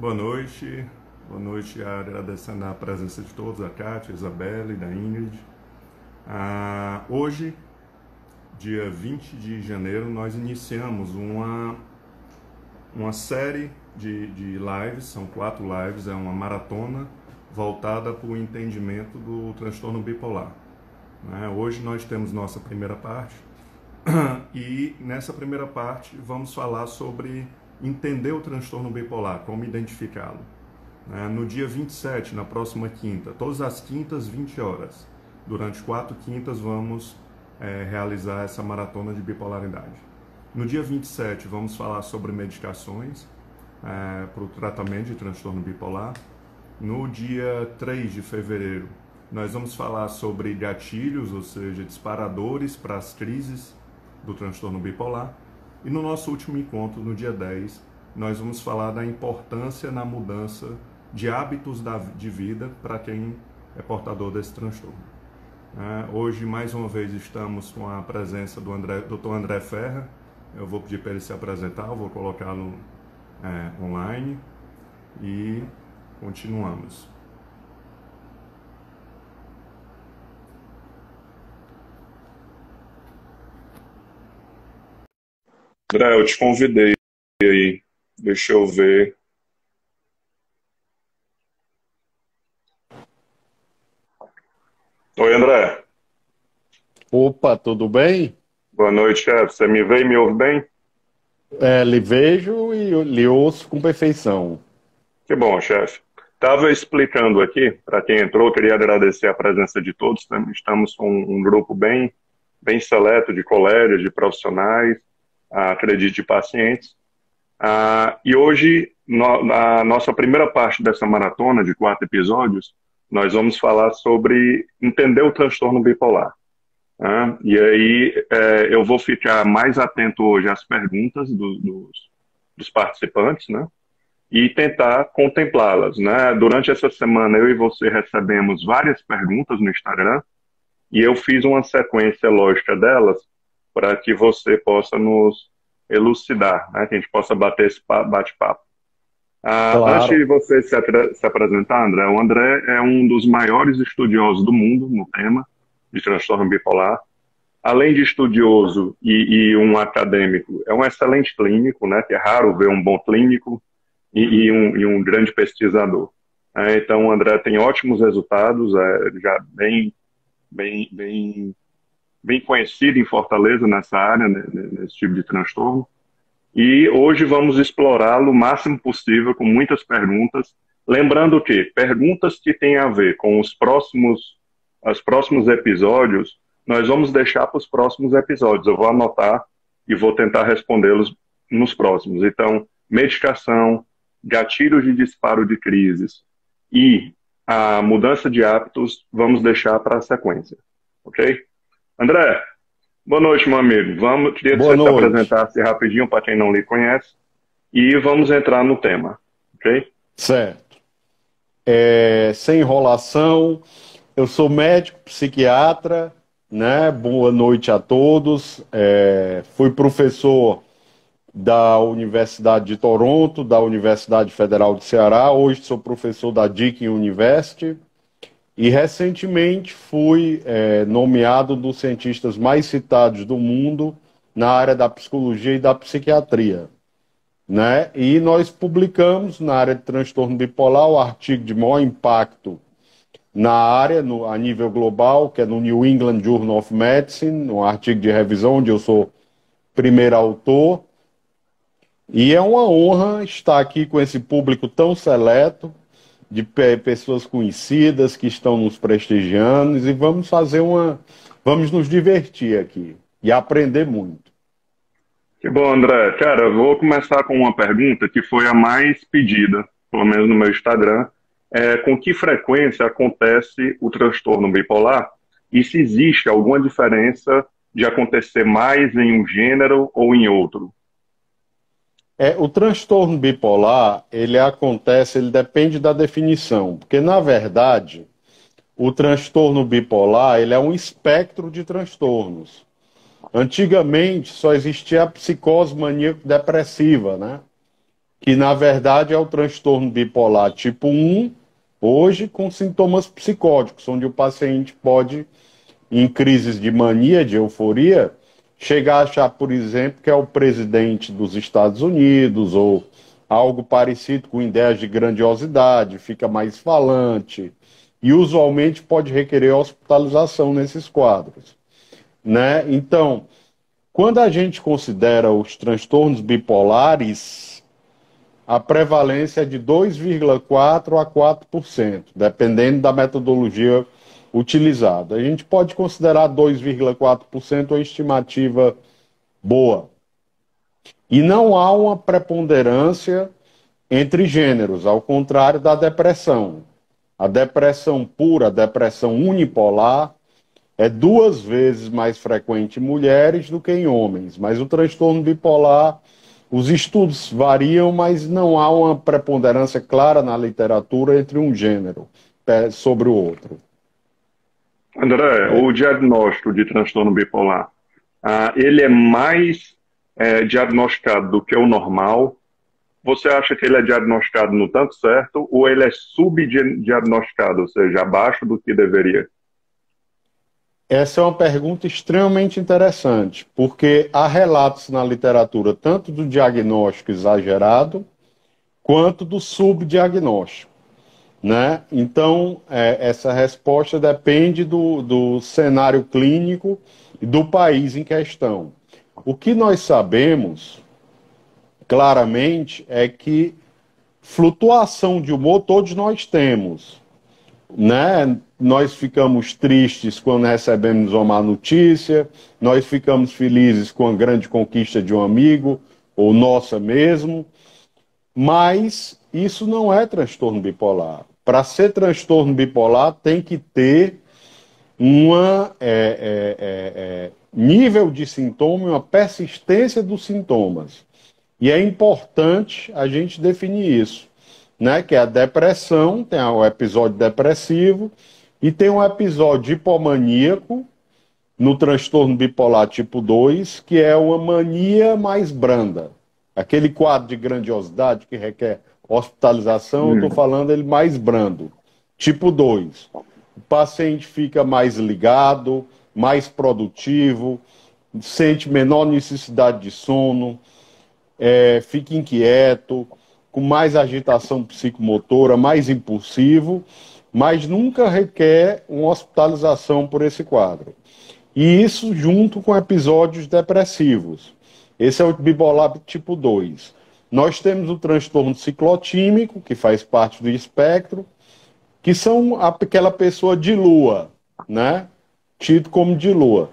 Boa noite, agradecendo a presença de todos, a Kátia, a Isabela e da Ingrid. Hoje, dia 20 de janeiro, nós iniciamos uma série de lives, são 4 lives, é uma maratona voltada para o entendimento do transtorno bipolar. Hoje nós temos nossa primeira parte e nessa primeira parte vamos falar sobre entender o transtorno bipolar, como identificá-lo. No dia 27, na próxima quinta, todas as quintas, 20 horas, durante 4 quintas vamos realizar essa maratona de bipolaridade. No dia 27 vamos falar sobre medicações para o tratamento de transtorno bipolar. No dia 3 de fevereiro nós vamos falar sobre gatilhos, ou seja, disparadores para as crises do transtorno bipolar. E no nosso último encontro, no dia 10, nós vamos falar da importância na mudança de hábitos de vida para quem é portador desse transtorno. Hoje, mais uma vez, estamos com a presença do Dr. André Ferra. Eu vou pedir para ele se apresentar, eu vou colocá-lo online e continuamos. André, eu te convidei aí, deixa eu ver. Oi, André. Opa, tudo bem? Boa noite, chefe. Você me vê e me ouve bem? Lhe vejo e lhe ouço com perfeição. Que bom, chefe. Estava explicando aqui, para quem entrou, queria agradecer a presença de todos. Estamos com um grupo bem seleto de colegas, de profissionais, acredito, de pacientes. E hoje, na nossa primeira parte dessa maratona de 4 episódios, nós vamos falar sobre entender o transtorno bipolar. E aí eu vou ficar mais atento hoje às perguntas dos participantes, né? E tentar contemplá-las, né? Durante essa semana, eu e você recebemos várias perguntas no Instagram e eu fiz uma sequência lógica delas para que você possa nos elucidar, né? Que a gente possa bater esse bate-papo. Antes de Claro. você se apresentar, André, o André é um dos maiores estudiosos do mundo no tema de transtorno bipolar. Além de estudioso e um acadêmico, é um excelente clínico, né? Que é raro ver um bom clínico e um grande pesquisador. Então, o André tem ótimos resultados, já bem conhecido em Fortaleza nessa área, né, nesse tipo de transtorno. E hoje vamos explorá-lo o máximo possível com muitas perguntas. Lembrando que perguntas que têm a ver com os próximos episódios, nós vamos deixar para os próximos episódios. Eu vou anotar e vou tentar respondê-los nos próximos. Então, medicação, gatilhos de disparo de crises e a mudança de hábitos, vamos deixar para a sequência. Ok? André, boa noite, meu amigo. Queria que Boa você se noite. apresentasse rapidinho para quem não lhe conhece e vamos entrar no tema, ok? Certo. Sem enrolação, eu sou médico, psiquiatra, né? Boa noite a todos. Fui professor da Universidade de Toronto, da Universidade Federal de Ceará. Hoje sou professor da Deakin University. E recentemente fui nomeado dos cientistas mais citados do mundo na área da psicologia e da psiquiatria, né? E nós publicamos na área de transtorno bipolar o artigo de maior impacto na área, a nível global, que é no New England Journal of Medicine, um artigo de revisão onde eu sou primeiro autor. E é uma honra estar aqui com esse público tão seleto, de pessoas conhecidas que estão nos prestigiando, e vamos nos divertir aqui e aprender muito. Que bom, André. Cara, eu vou começar com uma pergunta que foi a mais pedida, pelo menos no meu Instagram. Com que frequência acontece o transtorno bipolar? E se existe alguma diferença de acontecer mais em um gênero ou em outro? O transtorno bipolar, ele depende da definição, porque na verdade, o transtorno bipolar, ele é um espectro de transtornos. Antigamente só existia a psicose maníaco-depressiva, né? que na verdade é o transtorno bipolar tipo 1, hoje com sintomas psicóticos, onde o paciente pode, em crises de mania, de euforia, chegar a achar, por exemplo, que é o presidente dos Estados Unidos, ou algo parecido com ideias de grandiosidade, fica mais falante, e usualmente pode requerer hospitalização nesses quadros, né? Então, quando a gente considera os transtornos bipolares, a prevalência é de 2,4% a 4%, dependendo da metodologia utilizada. A gente pode considerar 2,4% uma estimativa boa. E não há uma preponderância entre gêneros, ao contrário da depressão. A depressão pura, a depressão unipolar, é 2 vezes mais frequente em mulheres do que em homens. Mas o transtorno bipolar, os estudos variam, mas não há uma preponderância clara na literatura entre um gênero sobre o outro. André, o diagnóstico de transtorno bipolar, ele é mais diagnosticado do que o normal? Você acha que ele é diagnosticado no tanto certo ou ele é subdiagnosticado, ou seja, abaixo do que deveria? Essa é uma pergunta extremamente interessante, porque há relatos na literatura tanto do diagnóstico exagerado quanto do subdiagnóstico, né? Então, essa resposta depende do cenário clínico e do país em questão. O que nós sabemos claramente é que flutuação de humor todos nós temos, né? Nós ficamos tristes quando recebemos uma má notícia, nós ficamos felizes com a grande conquista de um amigo, ou nossa mesmo, mas isso não é transtorno bipolar. Para ser transtorno bipolar, tem que ter uma nível de sintoma, uma persistência dos sintomas. E é importante a gente definir isso, né? Que é a depressão, tem o episódio depressivo, e tem um episódio hipomaníaco no transtorno bipolar tipo 2, que é uma mania mais branda. Aquele quadro de grandiosidade que requer hospitalização, eu estou falando ele mais brando. Tipo 2. O paciente fica mais ligado, mais produtivo, sente menor necessidade de sono, fica inquieto, com mais agitação psicomotora, mais impulsivo, mas nunca requer uma hospitalização por esse quadro. E isso junto com episódios depressivos. Esse é o bipolar tipo 2. Nós temos o transtorno ciclotímico, que faz parte do espectro, que são aquela pessoa de lua, né? Tido como de lua,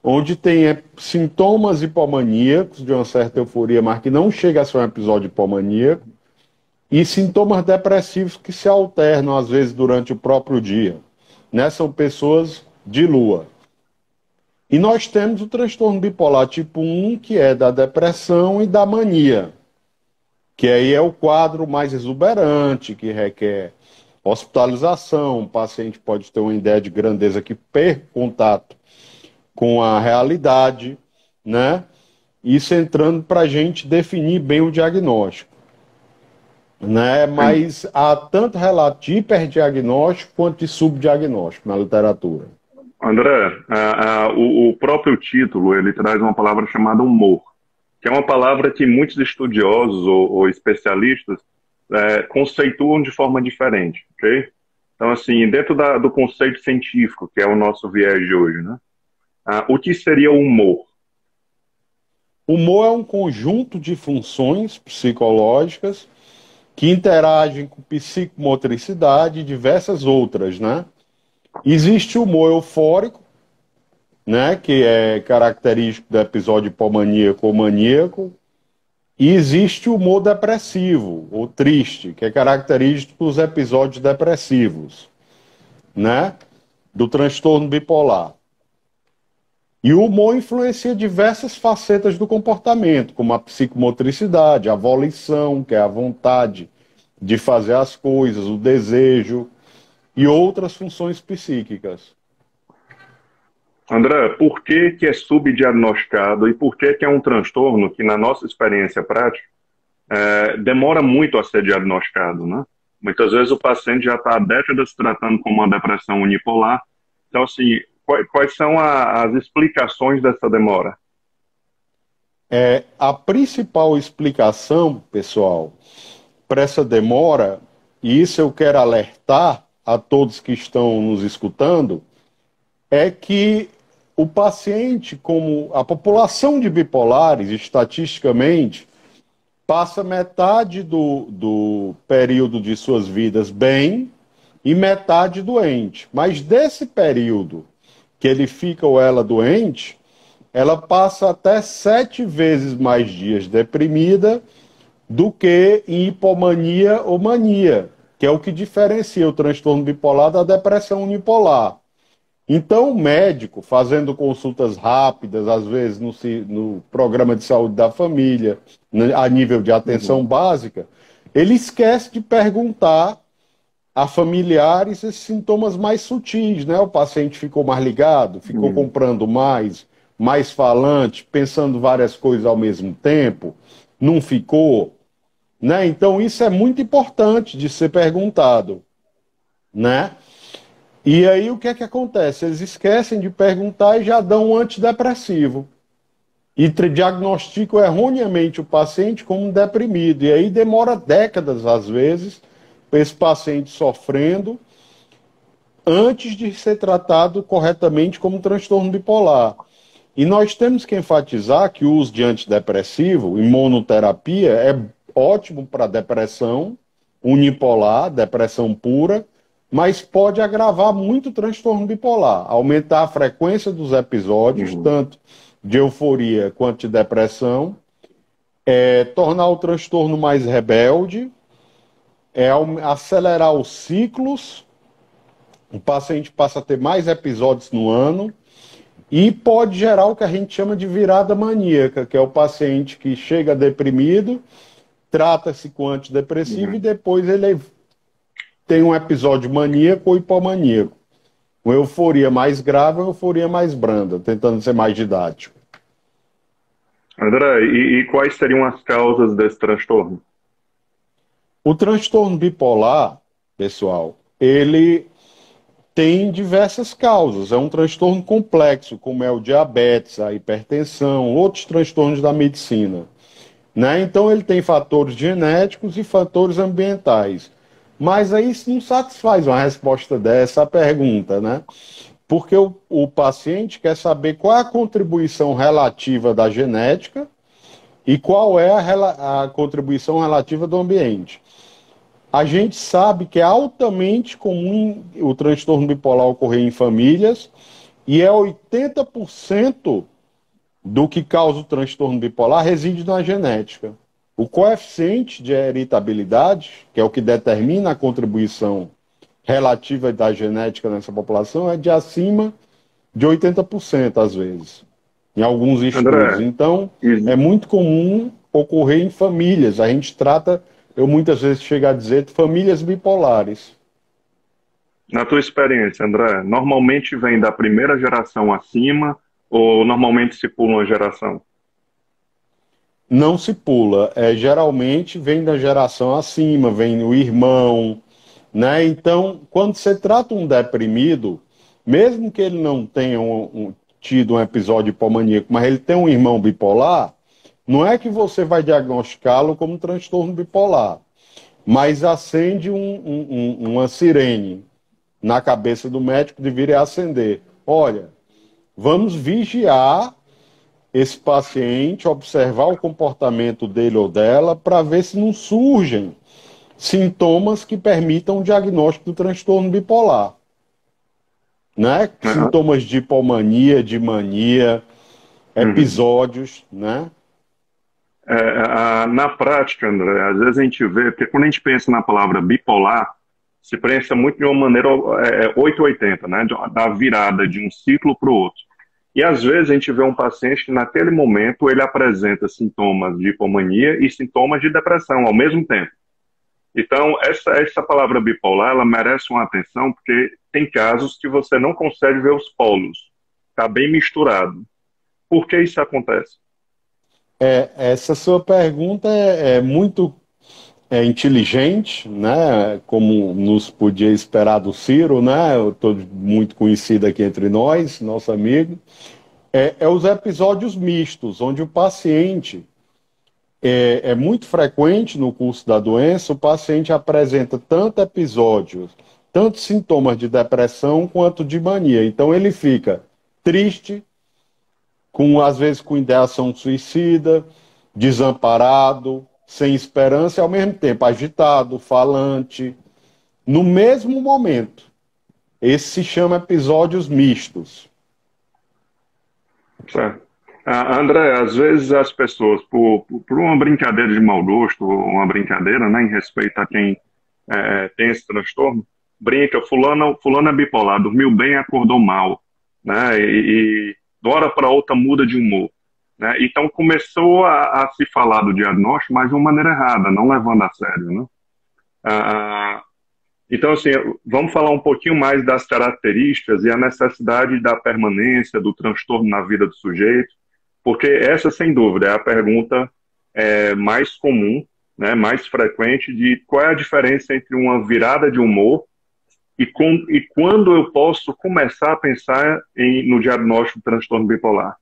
onde tem sintomas hipomaníacos, de uma certa euforia, mas que não chega a ser um episódio hipomaníaco, e sintomas depressivos que se alternam, às vezes, durante o próprio dia. Né? São pessoas de lua. E nós temos o transtorno bipolar tipo 1, que é da depressão e da mania, que aí é o quadro mais exuberante, que requer hospitalização, o paciente pode ter uma ideia de grandeza que perca contato com a realidade, né? Isso entrando para a gente definir bem o diagnóstico, né? Mas há tanto relato de hiperdiagnóstico quanto de subdiagnóstico na literatura. André, o próprio título, ele traz uma palavra chamada humor, que é uma palavra que muitos estudiosos ou especialistas conceituam de forma diferente, ok? Então, assim, dentro do conceito científico, que é o nosso viés de hoje, né? O que seria o humor? O humor é um conjunto de funções psicológicas que interagem com psicomotricidade e diversas outras, né? Existe o humor eufórico, né, que é característico do episódio hipomaníaco ou maníaco, e existe o humor depressivo ou triste, que é característico dos episódios depressivos, né, do transtorno bipolar. E o humor influencia diversas facetas do comportamento, como a psicomotricidade, a volição, que é a vontade de fazer as coisas, o desejo e outras funções psíquicas. André, por que é subdiagnosticado e por que é um transtorno que, na nossa experiência prática, demora muito a ser diagnosticado, né? Muitas vezes o paciente já está há décadas tratando como uma depressão unipolar. Então, assim, quais são as explicações dessa demora? A principal explicação, pessoal, para essa demora, e isso eu quero alertar a todos que estão nos escutando, é que o paciente, como a população de bipolares, estatisticamente, passa metade do período de suas vidas bem e metade doente. Mas desse período que ele fica ou ela doente, ela passa até 7 vezes mais dias deprimida do que em hipomania ou mania, que é o que diferencia o transtorno bipolar da depressão unipolar. Então, o médico, fazendo consultas rápidas, às vezes no programa de saúde da família, a nível de atenção básica, ele esquece de perguntar a familiares esses sintomas mais sutis, né? O paciente ficou mais ligado, ficou comprando mais falante, pensando várias coisas ao mesmo tempo, não ficou, né? Então, isso é muito importante de ser perguntado, né? E aí o que é que acontece? Eles esquecem de perguntar e já dão um antidepressivo. E diagnosticam erroneamente o paciente como deprimido. E aí demora décadas, às vezes, para esse paciente sofrendo, antes de ser tratado corretamente como transtorno bipolar. E nós temos que enfatizar que o uso de antidepressivo, imunoterapia, é ótimo para depressão unipolar, depressão pura, mas pode agravar muito o transtorno bipolar, aumentar a frequência dos episódios, tanto de euforia quanto de depressão, tornar o transtorno mais rebelde, acelerar os ciclos, o paciente passa a ter mais episódios no ano, e pode gerar o que a gente chama de virada maníaca, que é o paciente que chega deprimido, trata-se com antidepressivo e depois ele tem um episódio maníaco ou hipomaníaco. Uma euforia mais grave, uma euforia mais branda, tentando ser mais didático. André, e quais seriam as causas desse transtorno? O transtorno bipolar, pessoal, ele tem diversas causas. É um transtorno complexo, como é o diabetes, a hipertensão, outros transtornos da medicina, né? Então ele tem fatores genéticos e fatores ambientais. Mas aí isso não satisfaz uma resposta dessa pergunta, né? Porque o paciente quer saber qual é a contribuição relativa da genética e qual é a contribuição relativa do ambiente. A gente sabe que é altamente comum o transtorno bipolar ocorrer em famílias e é 80% do que causa o transtorno bipolar reside na genética. O coeficiente de heritabilidade, que é o que determina a contribuição relativa da genética nessa população, é de acima de 80% às vezes, em alguns estudos. André, Então, é muito comum ocorrer em famílias. A gente trata, eu muitas vezes chego a dizer, famílias bipolares. na tua experiência, André, normalmente vem da primeira geração acima ou normalmente se pula uma geração? Não se pula. Geralmente vem da geração acima, vem o irmão, né? Então, quando você trata um deprimido, mesmo que ele não tenha tido um episódio hipomaníaco, mas ele tem um irmão bipolar, não é que você vai diagnosticá-lo como transtorno bipolar, mas acende uma sirene na cabeça do médico, deveria acender. Olha, vamos vigiar esse paciente, observar o comportamento dele ou dela, para ver se não surgem sintomas que permitam o diagnóstico do transtorno bipolar. Né? Sintomas de hipomania, de mania, episódios, né? Na prática, André, às vezes a gente vê, porque quando a gente pensa na palavra bipolar, se pensa muito de uma maneira 880, né? Da virada de um ciclo para o outro. E às vezes a gente vê um paciente que naquele momento ele apresenta sintomas de hipomania e sintomas de depressão ao mesmo tempo. Então, essa palavra bipolar, ela merece uma atenção porque tem casos que você não consegue ver os polos. Está bem misturado. Por que isso acontece? Essa sua pergunta é muito inteligente, né? Como nos podia esperar do Ciro, né? Eu estou muito conhecido aqui entre nós, nosso amigo. É os episódios mistos, onde o paciente é muito frequente no curso da doença, o paciente apresenta tanto episódios, tanto sintomas de depressão quanto de mania. Então ele fica triste, às vezes com ideação suicida, desamparado, sem esperança e ao mesmo tempo agitado, falante, no mesmo momento. Esse se chama episódios mistos. Certo. André, às vezes as pessoas, por uma brincadeira de mau gosto, ou uma brincadeira, né, em respeito a quem tem esse transtorno, brinca, fulano é bipolar, dormiu bem e acordou mal, né, e de uma hora para outra muda de humor. Né, então começou a se falar do diagnóstico, mas de uma maneira errada, não levando a sério. Né. Ah, então, assim, vamos falar um pouquinho mais das características e a necessidade da permanência do transtorno na vida do sujeito, porque essa, sem dúvida, é a pergunta mais comum, né, mais frequente de qual é a diferença entre uma virada de humor e quando eu posso começar a pensar no diagnóstico do transtorno bipolar.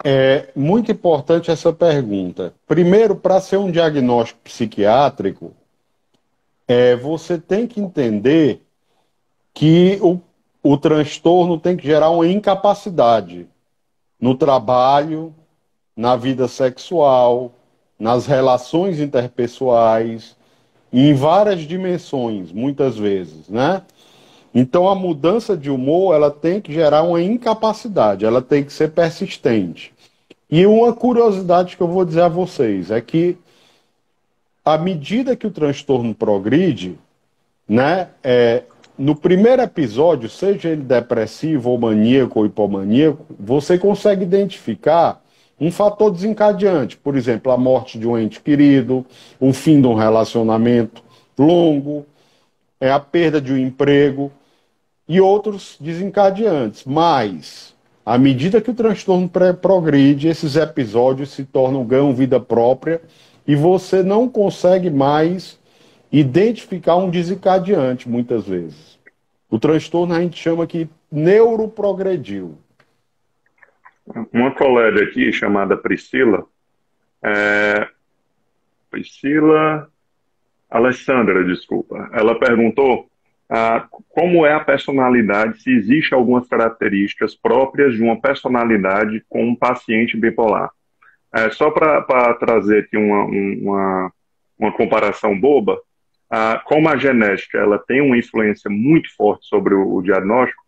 É muito importante essa pergunta. Primeiro, para ser um diagnóstico psiquiátrico, você tem que entender que o transtorno tem que gerar uma incapacidade no trabalho, na vida sexual, nas relações interpessoais, em várias dimensões, muitas vezes, né? Então a mudança de humor, ela tem que gerar uma incapacidade, ela tem que ser persistente. E uma curiosidade que eu vou dizer a vocês é que à medida que o transtorno progride, né, no primeiro episódio, seja ele depressivo ou maníaco ou hipomaníaco, você consegue identificar um fator desencadeante, por exemplo, a morte de um ente querido, o fim de um relacionamento longo, a perda de um emprego e outros desencadeantes. Mas, à medida que o transtorno progride, esses episódios ganham vida própria e você não consegue mais identificar um desencadeante, muitas vezes. O transtorno a gente chama que neuroprogrediu. Uma colega aqui chamada Priscila Alessandra, desculpa, ela perguntou como é a personalidade, se existe algumas características próprias de uma personalidade com um paciente bipolar. Só para trazer aqui uma comparação boba, como a genética ela tem uma influência muito forte sobre o diagnóstico,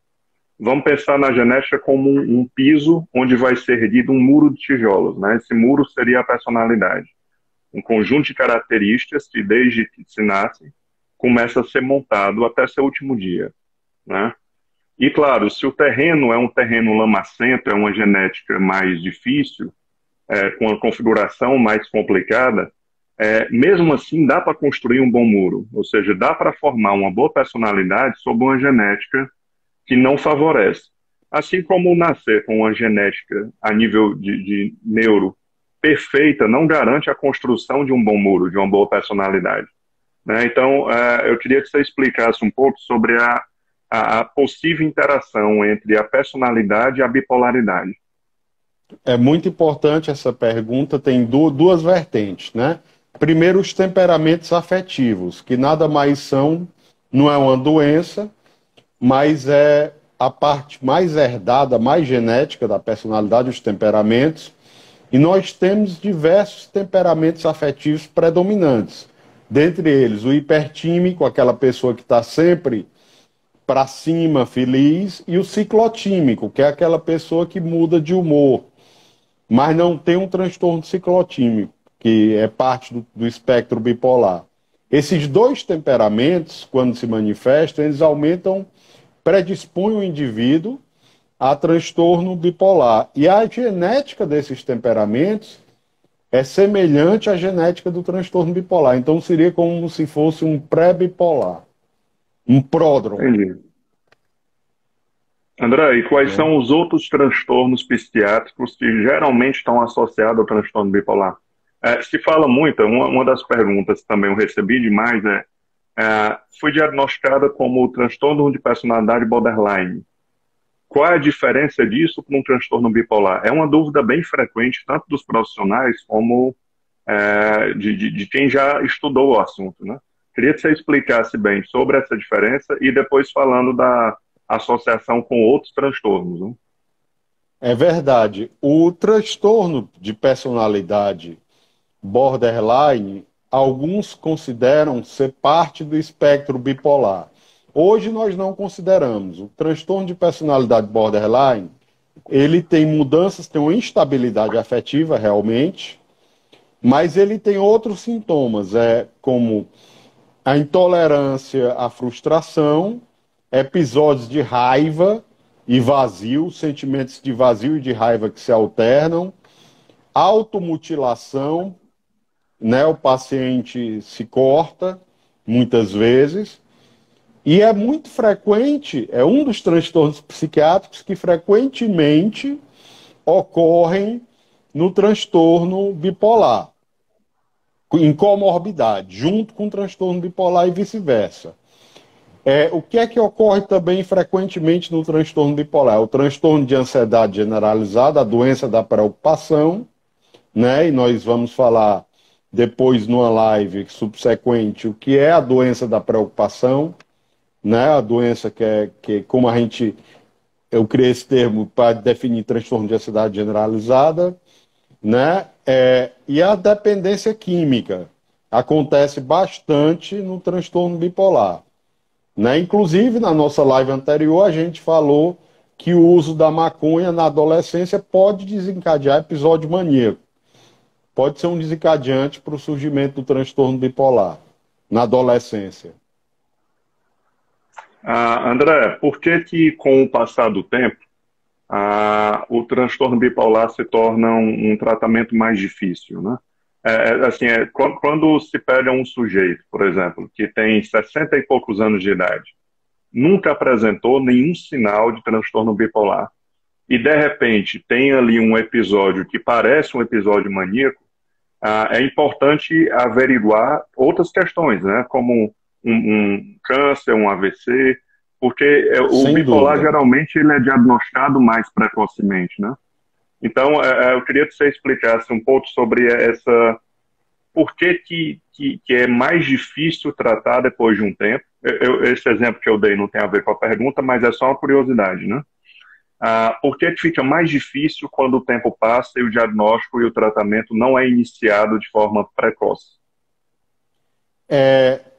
vamos pensar na genética como um piso onde vai ser erguido um muro de tijolos. Né? Esse muro seria a personalidade. Um conjunto de características que, desde que se nasce, começa a ser montado até seu último dia. Né? E, claro, se o terreno é um terreno lamacento, é uma genética mais difícil, com uma configuração mais complicada, mesmo assim dá para construir um bom muro. Ou seja, dá para formar uma boa personalidade sob uma genética que não favorece. Assim como nascer com uma genética a nível de neuro perfeita não garante a construção de um bom muro, de uma boa personalidade. Né? Então, eu queria que você explicasse um pouco sobre a possível interação entre a personalidade e a bipolaridade. É muito importante essa pergunta, tem duas vertentes, né? Primeiro, os temperamentos afetivos, que nada mais são, não é uma doença, mas é a parte mais herdada, mais genética da personalidade, os temperamentos, e nós temos diversos temperamentos afetivos predominantes. Dentre eles, o hipertímico, aquela pessoa que está sempre para cima, feliz, e o ciclotímico, que é aquela pessoa que muda de humor, mas não tem um transtorno ciclotímico, que é parte do espectro bipolar. Esses dois temperamentos, quando se manifestam, eles predispõem o indivíduo a transtorno bipolar. E a genética desses temperamentos é semelhante à genética do transtorno bipolar. Então seria como se fosse um pré-bipolar, um pródromo. Entendi. André, e quais Né? são os outros transtornos psiquiátricos que geralmente estão associados ao transtorno bipolar? Se fala muito, uma das perguntas que também eu recebi demais foi diagnosticada como o transtorno de personalidade borderline. Qual é a diferença disso com um transtorno bipolar? É uma dúvida bem frequente, tanto dos profissionais como de quem já estudou o assunto, né? Queria que você explicasse bem sobre essa diferença e depois falando da associação com outros transtornos, né? É verdade. O transtorno de personalidade borderline, alguns consideram ser parte do espectro bipolar. Hoje nós não consideramos. O transtorno de personalidade borderline, ele tem mudanças, tem uma instabilidade afetiva realmente, mas ele tem outros sintomas, como a intolerância à frustração, episódios de raiva e vazio, sentimentos de vazio e de raiva que se alternam, automutilação, né? O paciente se corta muitas vezes e é muito frequente, é um dos transtornos psiquiátricos que frequentemente ocorrem no transtorno bipolar, em comorbidade, junto com o transtorno bipolar e vice-versa. O que é que ocorre também frequentemente no transtorno bipolar? O transtorno de ansiedade generalizada, a doença da preocupação, né? E nós vamos falar depois numa live subsequente o que é a doença da preocupação, né? A doença que como eu criei esse termo para definir transtorno de ansiedade generalizada, né? E a dependência química acontece bastante no transtorno bipolar, né? Inclusive, na nossa live anterior, a gente falou que o uso da maconha na adolescência pode desencadear episódio maníaco. Pode ser um desencadeante para o surgimento do transtorno bipolar na adolescência. André, por que que com o passar do tempo o transtorno bipolar se torna um tratamento mais difícil, né? Assim, quando se pega um sujeito, por exemplo, que tem 60 e poucos anos de idade, nunca apresentou nenhum sinal de transtorno bipolar, e de repente tem ali um episódio que parece um episódio maníaco, é importante averiguar outras questões, né? Como um câncer, um AVC, porque o Sem bipolar dúvida. geralmente ele é diagnosticado mais precocemente, né? Então, eu queria que você explicasse um pouco sobre por que é mais difícil tratar depois de um tempo. Esse exemplo que eu dei não tem a ver com a pergunta, mas é só uma curiosidade, né? Por que fica mais difícil quando o tempo passa e o diagnóstico e o tratamento não é iniciado de forma precoce?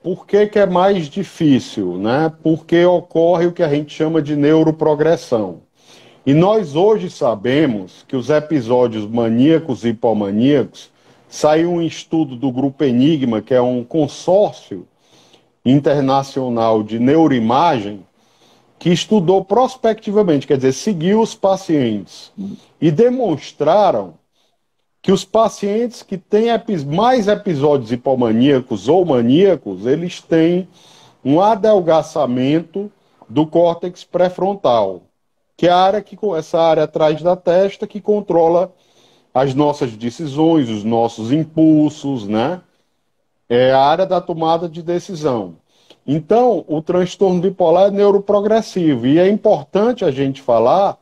Por que que é mais difícil, né? Porque ocorre o que a gente chama de neuroprogressão. E nós hoje sabemos que os episódios maníacos e hipomaníacos, saiu um estudo do Grupo Enigma, que é um consórcio internacional de neuroimagem, que estudou prospectivamente, quer dizer, seguiu os pacientes e demonstraram que os pacientes que têm mais episódios hipomaníacos ou maníacos, eles têm um adelgaçamento do córtex pré-frontal, que é essa área atrás da testa que controla as nossas decisões, os nossos impulsos, né? É a área da tomada de decisão. Então, o transtorno bipolar é neuroprogressivo e é importante a gente falar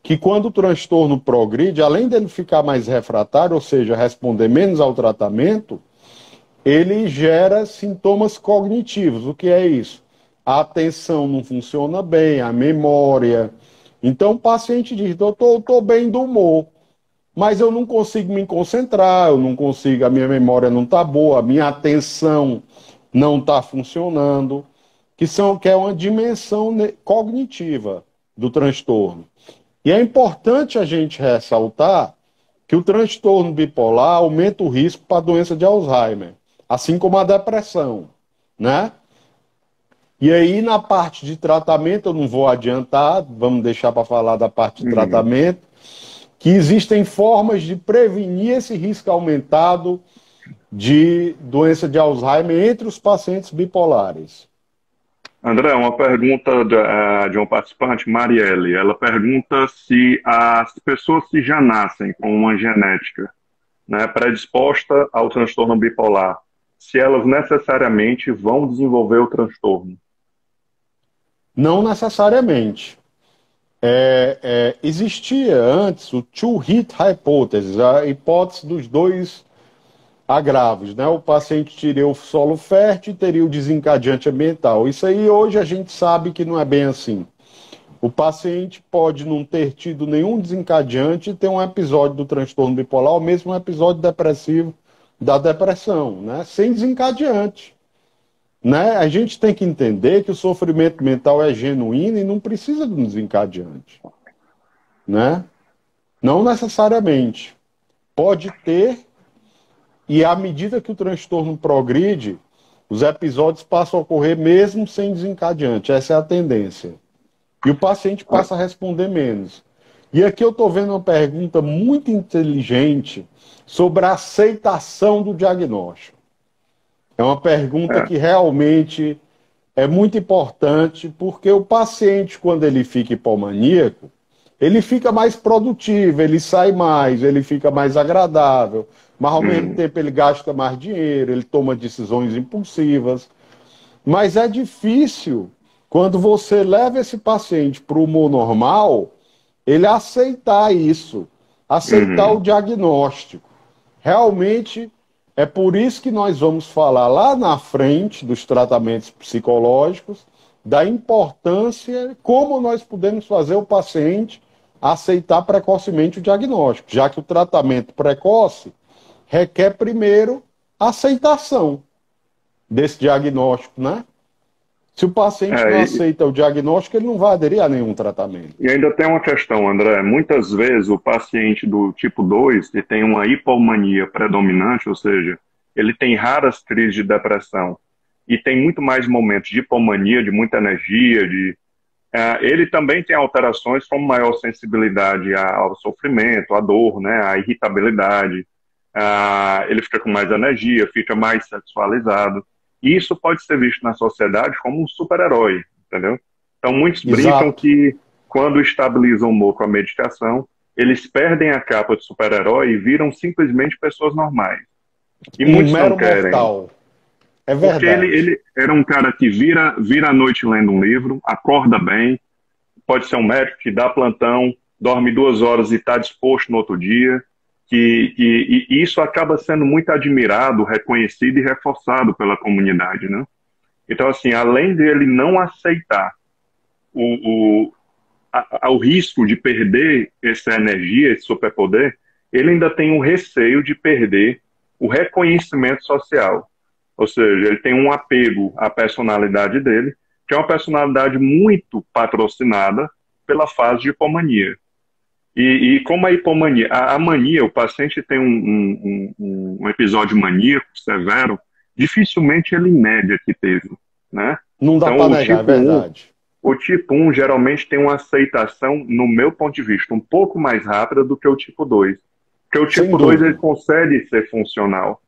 que quando o transtorno progride, além dele ficar mais refratário, ou seja, responder menos ao tratamento, ele gera sintomas cognitivos. O que é isso? A atenção não funciona bem, a memória. Então o paciente diz, doutor, eu estou bem do humor, mas eu não consigo me concentrar, eu não consigo, a minha memória não está boa, a minha atenção não está funcionando, que é uma dimensão cognitiva do transtorno. E é importante a gente ressaltar que o transtorno bipolar aumenta o risco para a doença de Alzheimer, assim como a depressão, né? E aí, na parte de tratamento, eu não vou adiantar, vamos deixar para falar da parte de Uhum. tratamento, que existem formas de prevenir esse risco aumentado de doença de Alzheimer entre os pacientes bipolares. André, uma pergunta de uma participante, Marielle. Ela pergunta se as pessoas que já nascem com uma genética, né, predisposta ao transtorno bipolar, se elas necessariamente vão desenvolver o transtorno. Não necessariamente. Existia antes o two-hit hypothesis, a hipótese dos dois agravos, né? O paciente teria o solo fértil e teria o desencadeante ambiental. Isso aí hoje a gente sabe que não é bem assim. O paciente pode não ter tido nenhum desencadeante e ter um episódio do transtorno bipolar, ou mesmo um episódio depressivo da depressão, né? Sem desencadeante. Né? A gente tem que entender que o sofrimento mental é genuíno e não precisa de um desencadeante. Né? Não necessariamente. Pode ter, e à medida que o transtorno progride, os episódios passam a ocorrer mesmo sem desencadeante. Essa é a tendência. E o paciente passa a responder menos. E aqui eu estou vendo uma pergunta muito inteligente sobre a aceitação do diagnóstico. É uma pergunta que realmente é muito importante, porque o paciente, quando ele fica hipomaníaco, ele fica mais produtivo, ele sai mais, ele fica mais agradável, mas ao mesmo tempo ele gasta mais dinheiro, ele toma decisões impulsivas. Mas é difícil, quando você leva esse paciente para o humor normal, ele aceitar isso, aceitar o diagnóstico. Realmente, é por isso que nós vamos falar lá na frente dos tratamentos psicológicos, da importância, como nós podemos fazer o paciente aceitar precocemente o diagnóstico, já que o tratamento precoce requer primeiro a aceitação desse diagnóstico, né? Se o paciente não aceita o diagnóstico, ele não vai aderir a nenhum tratamento. E ainda tem uma questão, André. Muitas vezes o paciente do tipo 2, que tem uma hipomania predominante, ou seja, ele tem raras crises de depressão e tem muito mais momentos de hipomania, de muita energia, ele também tem alterações como maior sensibilidade ao sofrimento, à dor, né, à irritabilidade. Ele fica com mais energia, fica mais sexualizado. E isso pode ser visto na sociedade como um super-herói, entendeu? Então, muitos brincam que, quando estabilizam o humor com a medicação, eles perdem a capa de super-herói e viram simplesmente pessoas normais. E muitos não querem. Mortal. É verdade. Porque ele era um cara que vira a noite lendo um livro, acorda bem, pode ser um médico que dá plantão, dorme 2 horas e está disposto no outro dia. E isso acaba sendo muito admirado, reconhecido e reforçado pela comunidade, né? Então, assim, além dele não aceitar o risco de perder essa energia, esse superpoder, ele ainda tem um receio de perder o reconhecimento social. Ou seja, ele tem um apego à personalidade dele, que é uma personalidade muito patrocinada pela fase de hipomania. E como a hipomania, a mania, o paciente tem um episódio maníaco severo, dificilmente ele nega que teve, né? Não dá para negar, é verdade. O tipo 1 geralmente tem uma aceitação, no meu ponto de vista, um pouco mais rápida do que o tipo 2. Porque o tipo 2 ele consegue ser funcional.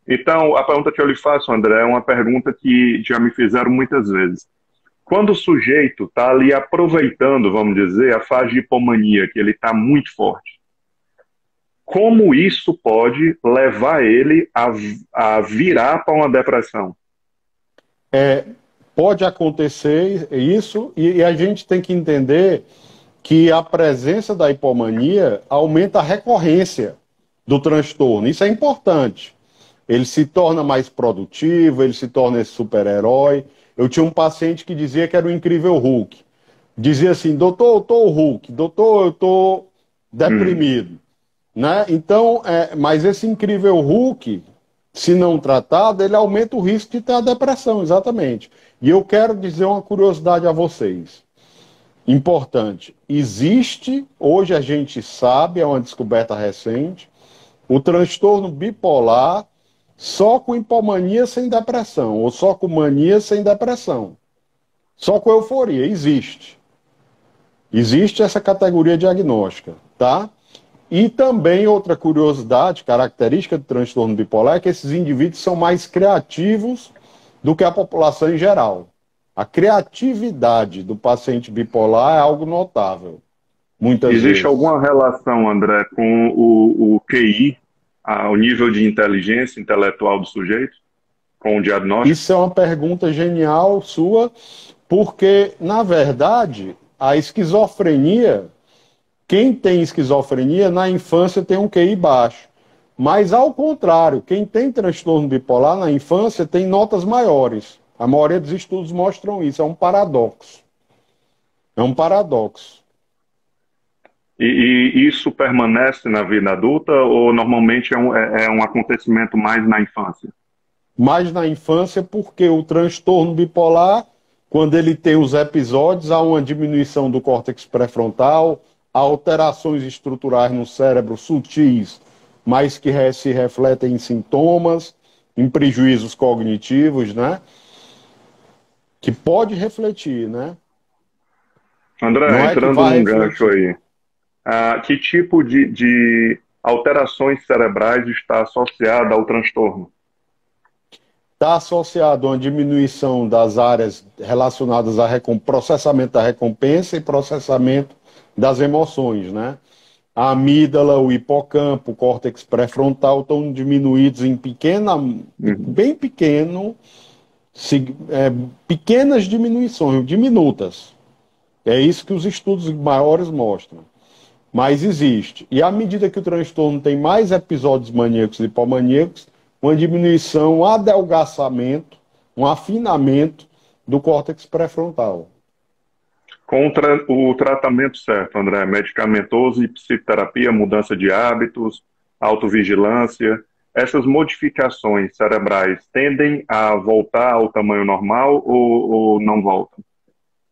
Então, a pergunta que eu lhe faço, André, é uma pergunta que já me fizeram muitas vezes. Quando o sujeito está ali aproveitando, vamos dizer, a fase de hipomania, que ele está muito forte, como isso pode levar ele a virar para uma depressão? Pode acontecer isso, e a gente tem que entender que a presença da hipomania aumenta a recorrência do transtorno. Isso é importante. Ele se torna mais produtivo, ele se torna esse super-herói. Eu tinha um paciente que dizia que era o incrível Hulk. Dizia assim, doutor, eu tô o Hulk, doutor, eu tô deprimido. Né? Então, mas esse incrível Hulk, se não tratado, ele aumenta o risco de ter a depressão, exatamente. E eu quero dizer uma curiosidade a vocês. Importante. Existe, hoje a gente sabe, é uma descoberta recente, o transtorno bipolar só com hipomania sem depressão, ou só com mania sem depressão. Só com euforia, existe. Existe essa categoria diagnóstica, tá? E também outra curiosidade, característica do transtorno bipolar, é que esses indivíduos são mais criativos do que a população em geral. A criatividade do paciente bipolar é algo notável, muitas Existe vezes. alguma relação, André, com o QI, o nível de inteligência intelectual do sujeito, com o diagnóstico? Isso é uma pergunta genial sua, porque, na verdade, a esquizofrenia, quem tem esquizofrenia na infância tem um QI baixo. Mas, ao contrário, quem tem transtorno bipolar na infância tem notas maiores. A maioria dos estudos mostram isso. É um paradoxo. É um paradoxo. E isso permanece na vida adulta ou normalmente é um acontecimento mais na infância? Mais na infância, porque o transtorno bipolar, quando ele tem os episódios, há uma diminuição do córtex pré-frontal, há alterações estruturais no cérebro sutis, mas que se refletem em sintomas, em prejuízos cognitivos, né? Que pode refletir, né? André, Não é que entrando vai num gancho refletir. aí, que tipo de alterações cerebrais está associada ao transtorno? Está associado a uma diminuição das áreas relacionadas ao processamento da recompensa e processamento das emoções, né? A amígdala, o hipocampo, o córtex pré-frontal estão diminuídos em bem pequeno, pequenas diminuições, diminutas. É isso que os estudos maiores mostram. Mas existe. E à medida que o transtorno tem mais episódios maníacos e hipomaníacos, uma diminuição, um adelgaçamento, um afinamento do córtex pré-frontal. Com o tratamento certo, André, medicamentoso e psicoterapia, mudança de hábitos, autovigilância, essas modificações tendem a voltar ao tamanho normal ou não voltam?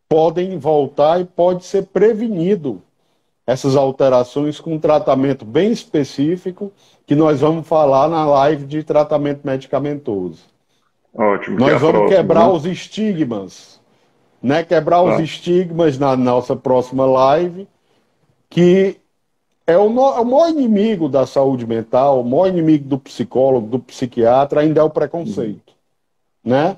Podem voltar e pode ser prevenido essas alterações com um tratamento bem específico que nós vamos falar na live de tratamento medicamentoso. Ótimo, que é Nós a vamos próxima, quebrar né? os estigmas, né? Quebrar os Tá. estigmas na nossa próxima live, que é o maior inimigo da saúde mental, o maior inimigo do psicólogo, do psiquiatra, ainda é o preconceito, né?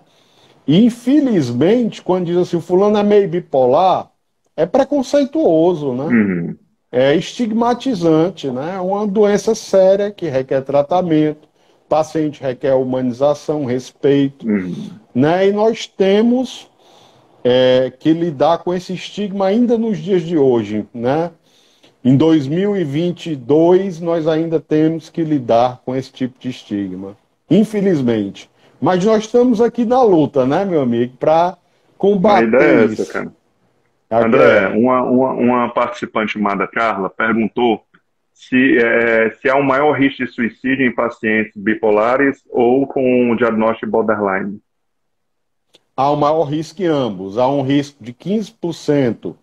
E, infelizmente, quando diz assim, o fulano é meio bipolar, é preconceituoso, né? Uhum. É estigmatizante, né? É uma doença séria que requer tratamento, o paciente requer humanização, respeito, Uhum. né? E nós temos que lidar com esse estigma ainda nos dias de hoje, né? Em 2022, nós ainda temos que lidar com esse tipo de estigma, infelizmente. Mas nós estamos aqui na luta, né, meu amigo, para A combater ideia é essa, isso. cara. André, É, uma participante chamada Carla perguntou se há um maior risco de suicídio em pacientes bipolares ou com o diagnóstico borderline. há um maior risco em ambos. Há um risco de 15%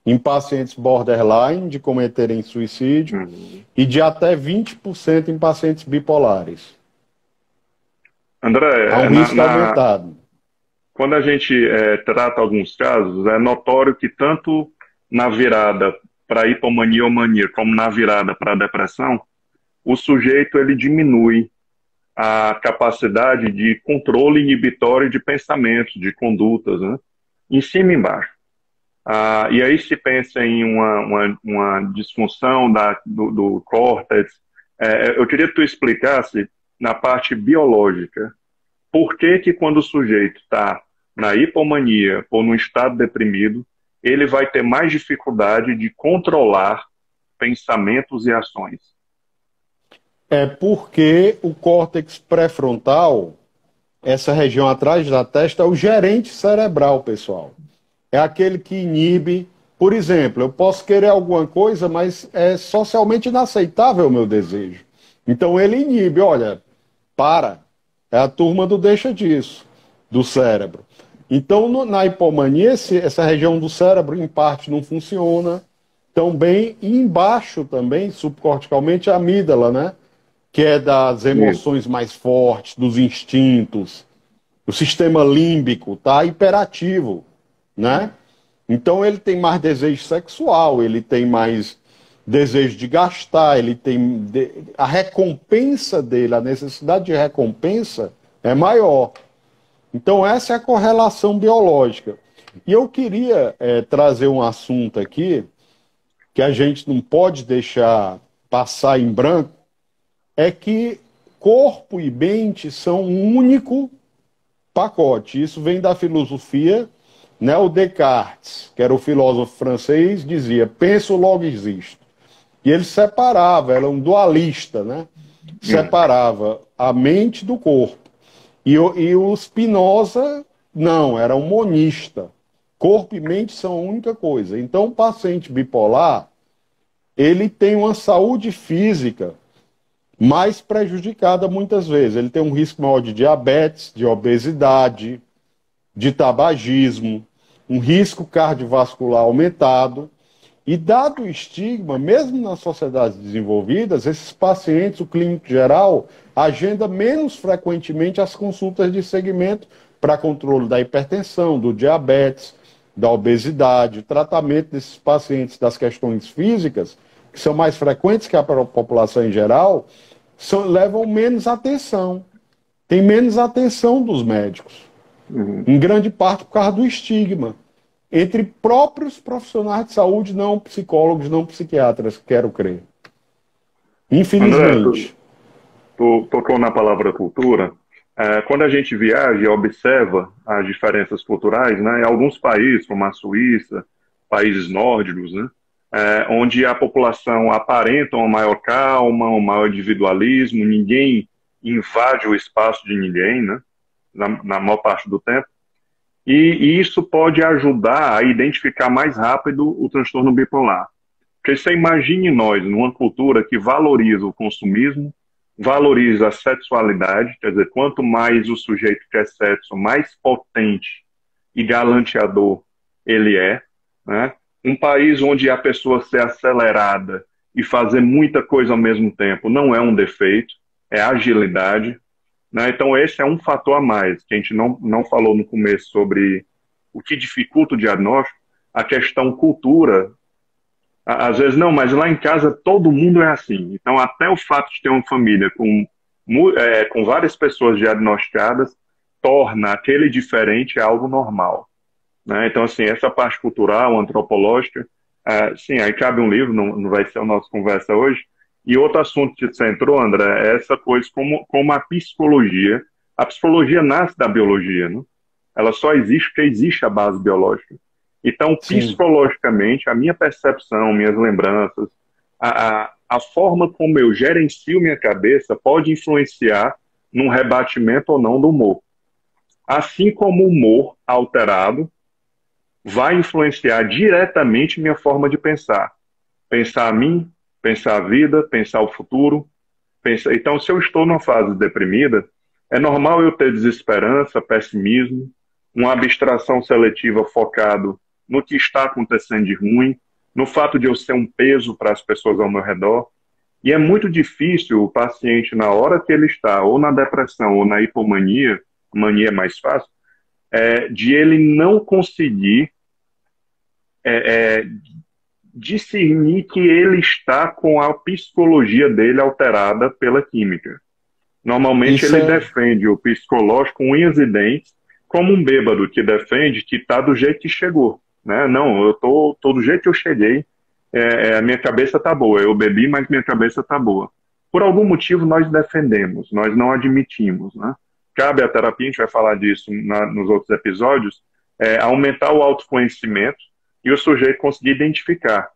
em pacientes borderline de cometerem suicídio Uhum. e de até 20% em pacientes bipolares. Há André, um risco aumentado. quando a gente trata alguns casos, é notório que tanto na virada para hipomania ou mania, como na virada para depressão, o sujeito ele diminui a capacidade de controle inibitório de pensamentos, de condutas, né? Em cima e embaixo. E aí se pensa em uma disfunção do córtex. Eu queria que tu explicasse na parte biológica por que que quando o sujeito está na hipomania ou no estado deprimido, ele vai ter mais dificuldade de controlar pensamentos e ações. É porque o córtex pré-frontal, essa região atrás da testa, é o gerente cerebral, pessoal. É aquele que inibe. Por exemplo, eu posso querer alguma coisa, mas é socialmente inaceitável o meu desejo. Então ele inibe, olha, para. É a turma do deixa disso, do cérebro. Então, na hipomania, essa região do cérebro, em parte, não funciona tão bem. E embaixo também, subcorticalmente, a amígdala, né? Que é das Isso. emoções mais fortes, dos instintos. O sistema límbico está hiperativo, né? Então ele tem mais desejo sexual, ele tem mais desejo de gastar, ele tem a recompensa dele, a necessidade de recompensa é maior. Então, essa é a correlação biológica. E eu queria trazer um assunto aqui que a gente não pode deixar passar em branco, é que corpo e mente são um único pacote. Isso vem da filosofia, né? O Descartes, que era o filósofo francês, dizia: penso, logo existo. E ele separava, era um dualista, né? Separava a mente do corpo. E o Spinoza, não, era um monista. Corpo e mente são a única coisa. Então, o paciente bipolar, ele tem uma saúde física mais prejudicada muitas vezes. Ele tem um risco maior de diabetes, de obesidade, de tabagismo, um risco cardiovascular aumentado. E dado o estigma, mesmo nas sociedades desenvolvidas, esses pacientes, o clínico geral, agenda menos frequentemente as consultas de segmento para controle da hipertensão, do diabetes, da obesidade, o tratamento desses pacientes das questões físicas, que são mais frequentes que a população em geral, levam menos atenção. Tem menos atenção dos médicos. Em grande parte por causa do estigma entre próprios profissionais de saúde, não psicólogos, não psiquiatras, quero crer. Infelizmente. André, tu tocou na palavra cultura. Quando a gente viaja e observa as diferenças culturais, né, em alguns países, como a Suíça, países nórdicos, né, onde a população aparenta uma maior calma, um maior individualismo, ninguém invade o espaço de ninguém, né, na maior parte do tempo. E isso pode ajudar a identificar mais rápido o transtorno bipolar. Porque você imagine nós, numa cultura que valoriza o consumismo, valoriza a sexualidade, quer dizer, quanto mais o sujeito quer sexo, mais potente e galanteador ele é, né? Um país onde a pessoa ser acelerada e fazer muita coisa ao mesmo tempo não é um defeito, é agilidade. Né? Então, esse é um fator a mais, que a gente não falou no começo sobre o que dificulta o diagnóstico, a questão cultura. Às vezes, não, mas lá em casa todo mundo é assim. Então, até o fato de ter uma família com várias pessoas diagnosticadas torna aquele diferente algo normal. Né? Então, assim, essa parte cultural, antropológica, sim, aí cabe um livro, não vai ser a nossa conversa hoje. E outro assunto que você entrou, André, é essa coisa como a psicologia. A psicologia nasce da biologia, né? Ela só existe porque existe a base biológica. Então, sim, psicologicamente, a minha percepção, minhas lembranças, a forma como eu gerencio minha cabeça pode influenciar num rebatimento ou não do humor. Assim como o humor alterado vai influenciar diretamente minha forma de pensar. Pensar a mim, pensar a vida, pensar o futuro. Então, se eu estou numa fase deprimida, é normal eu ter desesperança, pessimismo, uma abstração seletiva focado no que está acontecendo de ruim, no fato de eu ser um peso para as pessoas ao meu redor. E é muito difícil o paciente, na hora que ele está ou na depressão ou na hipomania, mania é mais fácil, de ele não conseguir discernir que ele está com a psicologia dele alterada pela química. Normalmente ele defende o psicológico com unhas e dentes, como um bêbado que defende que está do jeito que chegou. Né? Não, eu tô do jeito que eu cheguei, a minha cabeça está boa, eu bebi, mas minha cabeça está boa. Por algum motivo nós defendemos, nós não admitimos. Né? Cabe à terapia, a gente vai falar disso nos outros episódios, aumentar o autoconhecimento e o sujeito conseguir identificar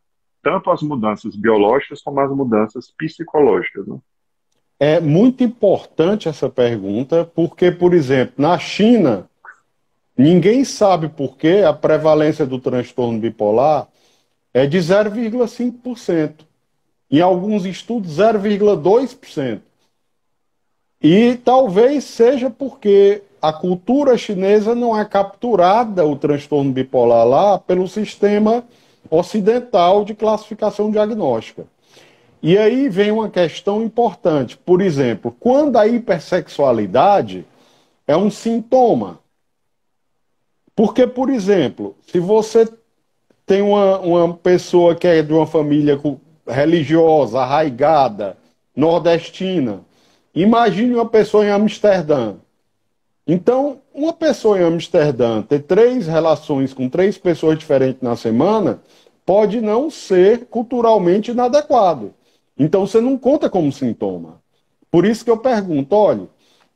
tanto as mudanças biológicas como as mudanças psicológicas. Né? É muito importante essa pergunta, porque, por exemplo, na China, ninguém sabe por que a prevalência do transtorno bipolar é de 0,5%. Em alguns estudos, 0,2%. E talvez seja porque a cultura chinesa não é capturada, o transtorno bipolar lá, pelo sistema ocidental de classificação diagnóstica. E aí vem uma questão importante. Por exemplo, quando a hipersexualidade é um sintoma. Porque, por exemplo, se você tem uma pessoa que é de uma família religiosa, arraigada, nordestina, imagine uma pessoa em Amsterdã. Então, uma pessoa em Amsterdã ter 3 relações com 3 pessoas diferentes na semana pode não ser culturalmente inadequado. Então, você não conta como sintoma. Por isso que eu pergunto, olha,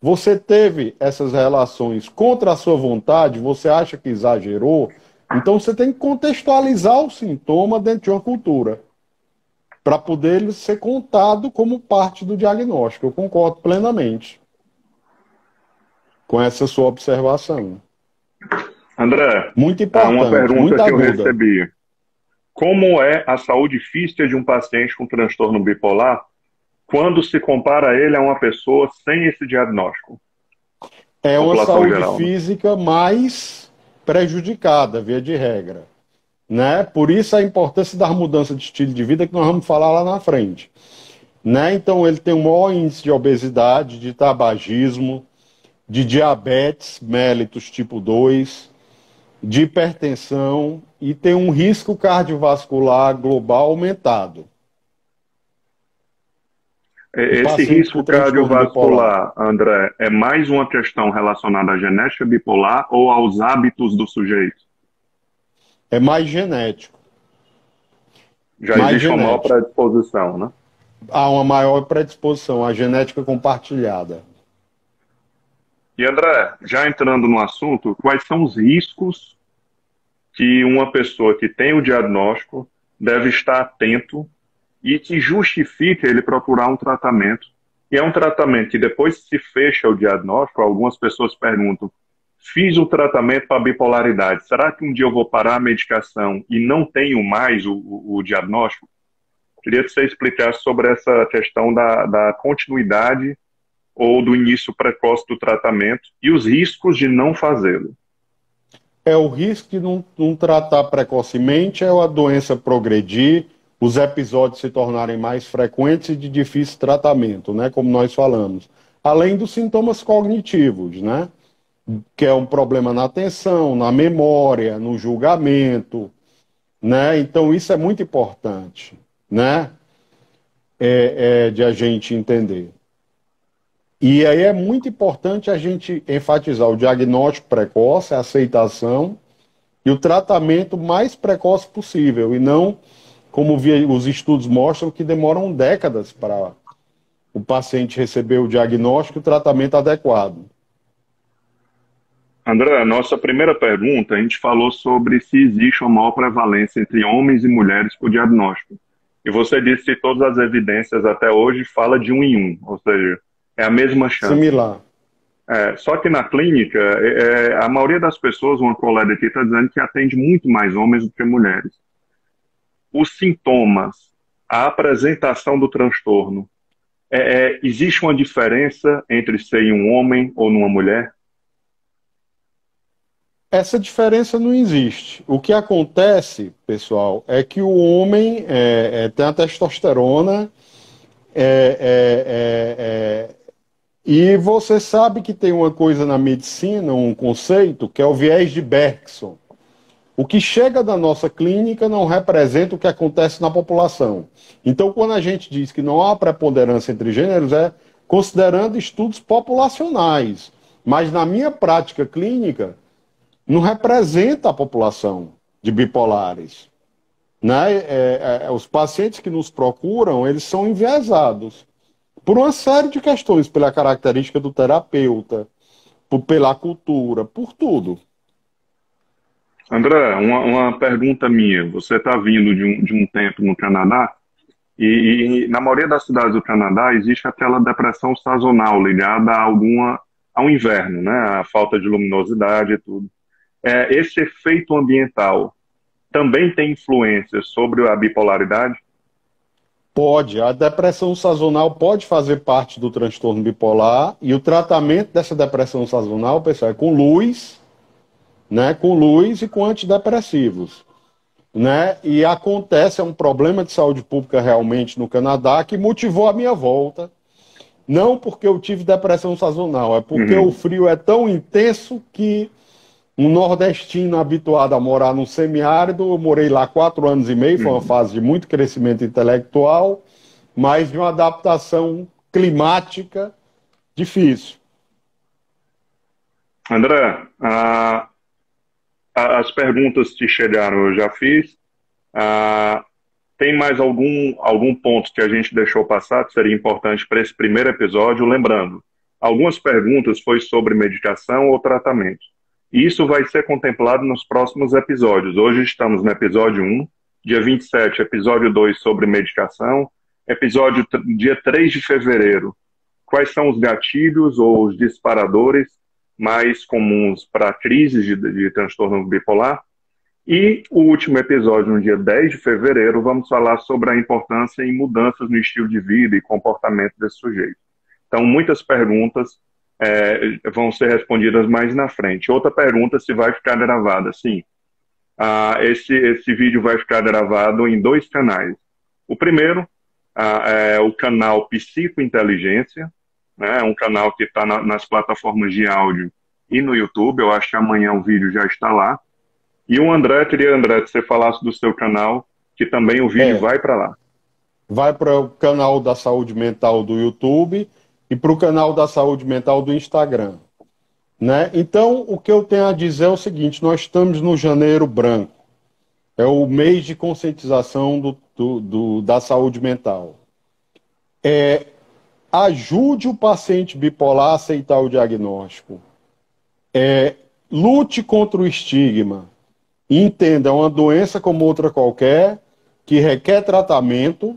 você teve essas relações contra a sua vontade, você acha que exagerou? Então, você tem que contextualizar o sintoma dentro de uma cultura, para poder ele ser contado como parte do diagnóstico. Eu concordo plenamente com essa sua observação. André, Muito há uma importante, pergunta muito que eu aguda. recebi. Como é a saúde física de um paciente com transtorno bipolar quando se compara ele a uma pessoa sem esse diagnóstico? É uma População saúde geral, né? física mais prejudicada, via de regra. Né? Por isso a importância das mudanças de estilo de vida que nós vamos falar lá na frente. Né? Então ele tem um maior índice de obesidade, de tabagismo, de diabetes mellitus tipo 2, de hipertensão e tem um risco cardiovascular global aumentado. O Esse paciente com risco transtorno bipolar. cardiovascular, André, é mais uma questão relacionada à genética bipolar ou aos hábitos do sujeito? É mais genético. Já Mais existe uma maior genético. predisposição, né? Há uma maior predisposição à genética compartilhada. E André, já entrando no assunto, quais são os riscos que uma pessoa que tem o diagnóstico deve estar atento e que justifica ele procurar um tratamento? E é um tratamento que depois que se fecha o diagnóstico, algumas pessoas perguntam, fiz o tratamento para bipolaridade, será que um dia eu vou parar a medicação e não tenho mais o diagnóstico? Queria que você explicasse sobre essa questão da continuidade ou do início precoce do tratamento e os riscos de não fazê-lo. É o risco de não tratar precocemente, é a doença progredir, os episódios se tornarem mais frequentes e de difícil tratamento, né? Como nós falamos. Além dos sintomas cognitivos, né? Que é um problema na atenção, na memória, no julgamento, né? Então isso é muito importante, né? De a gente entender. E aí é muito importante a gente enfatizar o diagnóstico precoce, a aceitação e o tratamento mais precoce possível, e não, como os estudos mostram, que demoram décadas para o paciente receber o diagnóstico e o tratamento adequado. André, nossa primeira pergunta, a gente falou sobre se existe uma maior prevalência entre homens e mulheres por diagnóstico. E você disse que todas as evidências até hoje falam de 1 em 1, ou seja, é a mesma chance. Similar. Só que na clínica, a maioria das pessoas, uma colega aqui está dizendo que atende muito mais homens do que mulheres. Os sintomas, a apresentação do transtorno, existe uma diferença entre ser um homem ou numa mulher? Essa diferença não existe. O que acontece, pessoal, é que o homem tem a testosterona e você sabe que tem uma coisa na medicina, um conceito, que é o viés de Bergson. O que chega da nossa clínica não representa o que acontece na população. Então, quando a gente diz que não há preponderância entre gêneros, é considerando estudos populacionais. Mas na minha prática clínica, não representa a população de bipolares. Né? Os pacientes que nos procuram, eles são enviesados por uma série de questões, pela característica do terapeuta, pela cultura, por tudo. André, uma pergunta minha. Você está vindo de um tempo no Canadá e na maioria das cidades do Canadá existe aquela depressão sazonal ligada ao inverno, né? A falta de luminosidade e tudo. Esse efeito ambiental também tem influência sobre a bipolaridade? Pode, a depressão sazonal pode fazer parte do transtorno bipolar e o tratamento dessa depressão sazonal, pessoal, é com luz, né, com luz e com antidepressivos, né? E acontece, é um problema de saúde pública realmente no Canadá que motivou a minha volta, não porque eu tive depressão sazonal, é porque o frio é tão intenso que um nordestino habituado a morar no semiárido, eu morei lá 4 anos e meio, foi uma fase de muito crescimento intelectual, mas de uma adaptação climática difícil. André, as perguntas que chegaram eu já fiz. Ah, tem mais algum ponto que a gente deixou passar que seria importante para esse primeiro episódio? Lembrando, algumas perguntas foi sobre medicação ou tratamento. E isso vai ser contemplado nos próximos episódios. Hoje estamos no episódio 1, dia 27, episódio 2 sobre medicação, dia 3 de fevereiro. Quais são os gatilhos ou os disparadores mais comuns para crises de transtorno bipolar? E o último episódio, no dia 10 de fevereiro, vamos falar sobre a importância em mudanças no estilo de vida e comportamento desse sujeito. Então, muitas perguntas vão ser respondidas mais na frente. Outra pergunta, se vai ficar gravada. Sim, esse vídeo vai ficar gravado em 2 canais. O primeiro é o canal Psicointeligência, né? É um canal que está nas plataformas de áudio e no YouTube. Eu acho que amanhã o vídeo já está lá. E o André, queria, André, que você falasse do seu canal, que também o vídeo vai para lá. Vai para o canal da Saúde Mental do YouTube e para o canal da Saúde Mental do Instagram. Né? Então, o que eu tenho a dizer é o seguinte, nós estamos no Janeiro Branco. É o mês de conscientização da saúde mental. Ajude o paciente bipolar a aceitar o diagnóstico. Lute contra o estigma. Entenda, é uma doença como outra qualquer, que requer tratamento,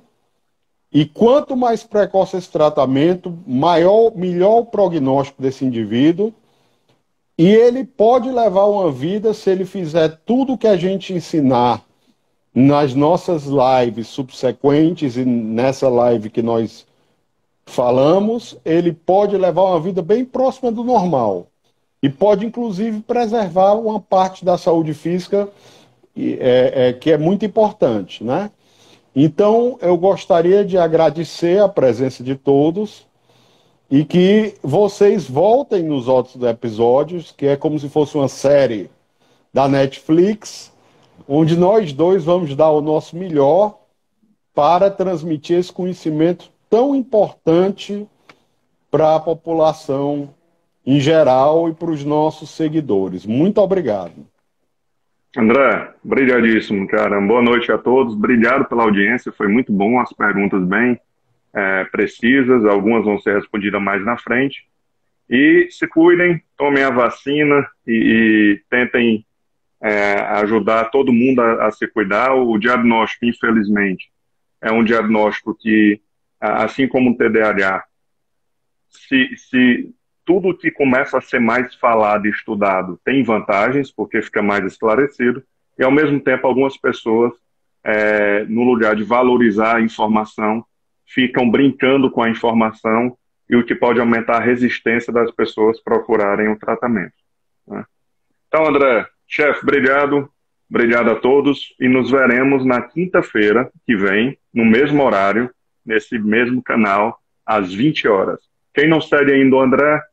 e quanto mais precoce esse tratamento, melhor o prognóstico desse indivíduo, e ele pode levar uma vida se ele fizer tudo o que a gente ensinar nas nossas lives subsequentes e nessa live que nós falamos, ele pode levar uma vida bem próxima do normal. E pode, inclusive, preservar uma parte da saúde física que é muito importante, né? Então, eu gostaria de agradecer a presença de todos e que vocês voltem nos outros episódios, que é como se fosse uma série da Netflix, onde nós dois vamos dar o nosso melhor para transmitir esse conhecimento tão importante para a população em geral e para os nossos seguidores. Muito obrigado. André, brigadíssimo, cara. Boa noite a todos. Obrigado pela audiência. Foi muito bom, as perguntas bem precisas. Algumas vão ser respondidas mais na frente. E se cuidem, tomem a vacina e tentem ajudar todo mundo a se cuidar. O diagnóstico, infelizmente, é um diagnóstico que, assim como o TDAH, se tudo que começa a ser mais falado e estudado tem vantagens, porque fica mais esclarecido, e ao mesmo tempo algumas pessoas, no lugar de valorizar a informação, ficam brincando com a informação, e o que pode aumentar a resistência das pessoas procurarem o tratamento, né? Então, André, chefe, obrigado a todos, e nos veremos na quinta-feira que vem, no mesmo horário, nesse mesmo canal, às 20 horas. Quem não segue ainda o André,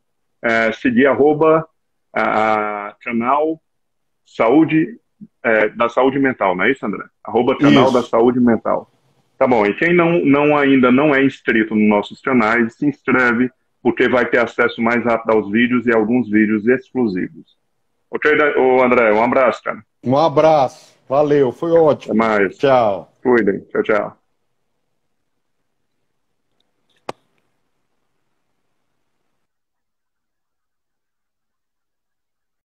seguir canal Saúde, da Saúde Mental, não é isso, André? @canal da Saúde Mental. Tá bom, e quem ainda não é inscrito nos nossos canais, se inscreve, porque vai ter acesso mais rápido aos vídeos e alguns vídeos exclusivos. Ok, André, um abraço, cara. Um abraço, valeu, foi ótimo. Até mais. Tchau. Cuidem, tchau, tchau.